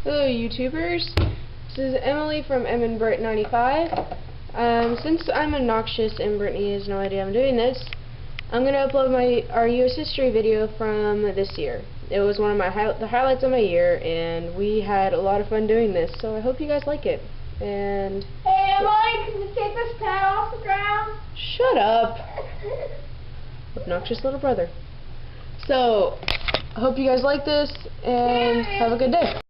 Hello YouTubers, this is Emily from MandBrit95. Since I'm obnoxious and Brittany has no idea I'm doing this, I'm going to upload our US history video from this year. It was one of the highlights of my year, and we had a lot of fun doing this, so I hope you guys like it. And hey Emily, can you take this pad off the ground? Shut up, obnoxious little brother. So, I hope you guys like this, and have a good day.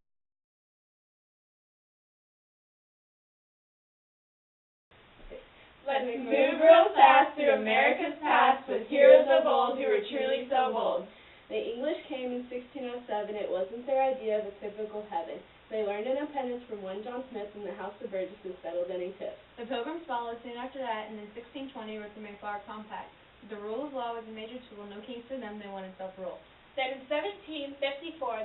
Let's move real fast through America's past with heroes of old who were truly so bold. The English came in 1607. It wasn't their idea of a typical heaven. They learned independence from one John Smith, and the House of Burgesses settled any tips. The Pilgrims followed soon after that, and in 1620 wrote the Mayflower Compact. The rule of law was a major tool. No kings for them, they wanted self-rule. Then in 1754,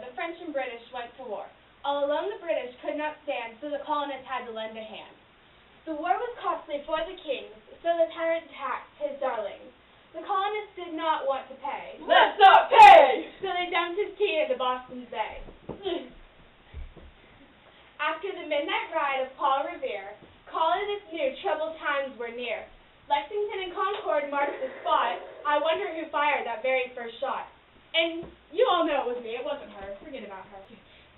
the French and British went to war. All alone the British could not stand, so the colonists had to lend a hand. The war was costly for the kings, so the tyrant taxed his darlings. The colonists did not want to pay. Let's not pay! So they dumped his tea into Boston Bay. After the midnight ride of Paul Revere, colonists knew troubled times were near. Lexington and Concord marked the spot. I wonder who fired that very first shot. And you all know it was me. It wasn't her. Forget about her.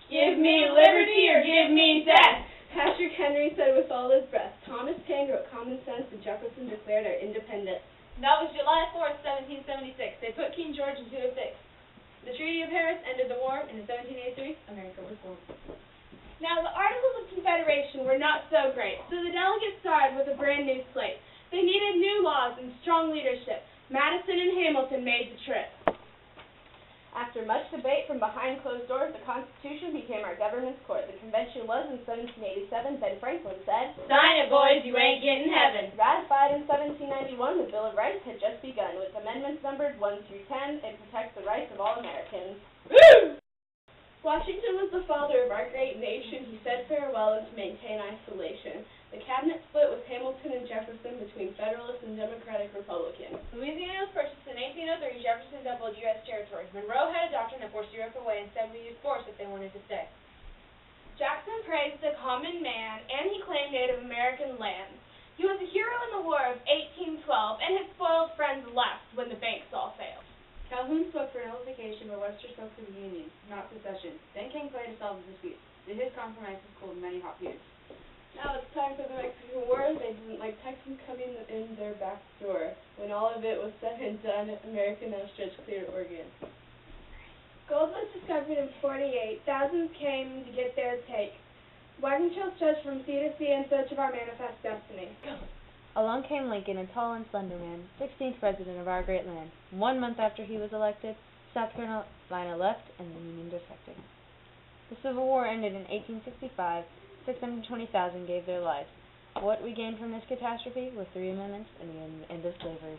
Give me liberty or give me death! Patrick Henry said with all his breath. Thomas Paine wrote Common Sense, and Jefferson declared our independence. That was July 4th, 1776. They put King George into a fix. The Treaty of Paris ended the war, and in 1783, America was born. Now, the Articles of Confederation were not so great, so the delegates started with a brand new slate. They needed new laws and strong leadership. Madison and Hamilton made the trip. After much debate from behind closed doors, the Constitution became our government's court. The convention was in 1787. Ben Franklin said, Sign it, boys, you ain't getting heaven. Ratified in 1791, the Bill of Rights had just begun. With amendments numbered 1 through 10, it protects the rights of all Americans. Woo! Washington was the father of our great nation. He said farewell and to maintain isolation. The cabinet split with Hamilton and Jefferson between Federalist and Democratic Republicans. Louisiana was purchased in 1803. Jefferson doubled U.S. territories. Monroe had a doctrine that forced Europe away and said we used force if they wanted to stay. Jackson praised the common man, and he claimed Native American lands. He was a hero in the War of 1812, and his spoiled friends left when the banks all failed. Calhoun spoke for nullification, but Webster spoke for the Union, not secession. Then came Clay to solve the dispute. His compromises cooled many hot feuds. Now it's time for the Mexican War. They didn't like Texans coming in their back door. When all of it was said and done, America now stretched clear to Oregon. Gold was discovered in 48. Thousands came to get their take. Wagon trails stretched from sea to sea in search of our manifest destiny. Along came Lincoln, a tall and slender man, 16th president of our great land. 1 month after he was elected, South Carolina left and the Union defected. The Civil War ended in 1865. 620,000 gave their lives. What we gained from this catastrophe were 3 amendments and the end of slavery.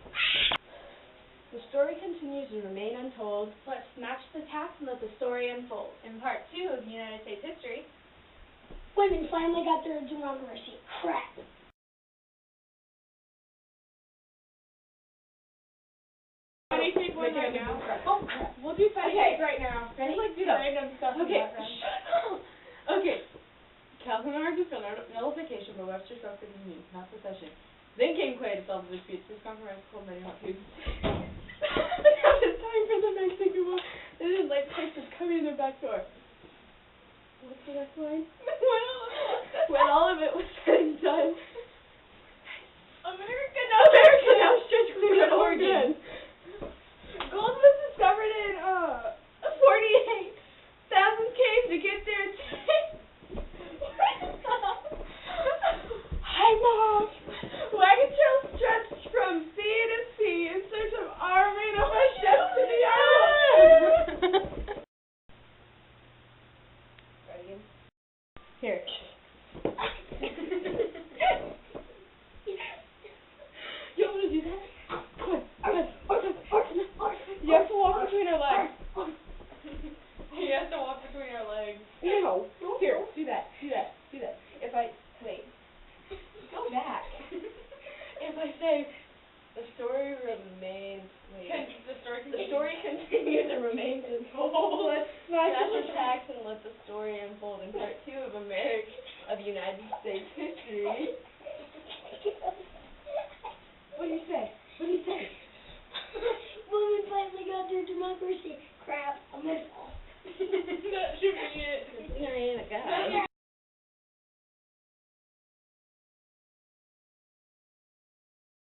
The story continues to remain untold. Let's snatch the taps and let the story unfold. In part 2 of United States history, Women finally got their democracy. Crap. right now. Oh, crap. We'll do funny Okay. right now. Ready? Just like do Go. random stuff in the Okay. background. Okay. Calhoun argued for nullification, but Webster spoke for the Union, not secession. Then came Clay to solve the dispute. This compromise cooled many hot feuds. Now it's time for the Mexican War. This is like Texas coming in their back door. What's the next line? When all of it was said and done, America now stretched clear to Oregon. Gold was discovered in 48. Thousands came to get their Hi, Mom. wagon trails stretched from sea to sea in search of our manifest destiny. Ready? Here. You want to do that? Come on. You have to walk between our legs. You have to walk between our legs. No. Here, do that. If I wait. Go back. If I say the story remains the story continues and remains untold. Let's smash the tracks and let the story unfold in Part 2 of United States history.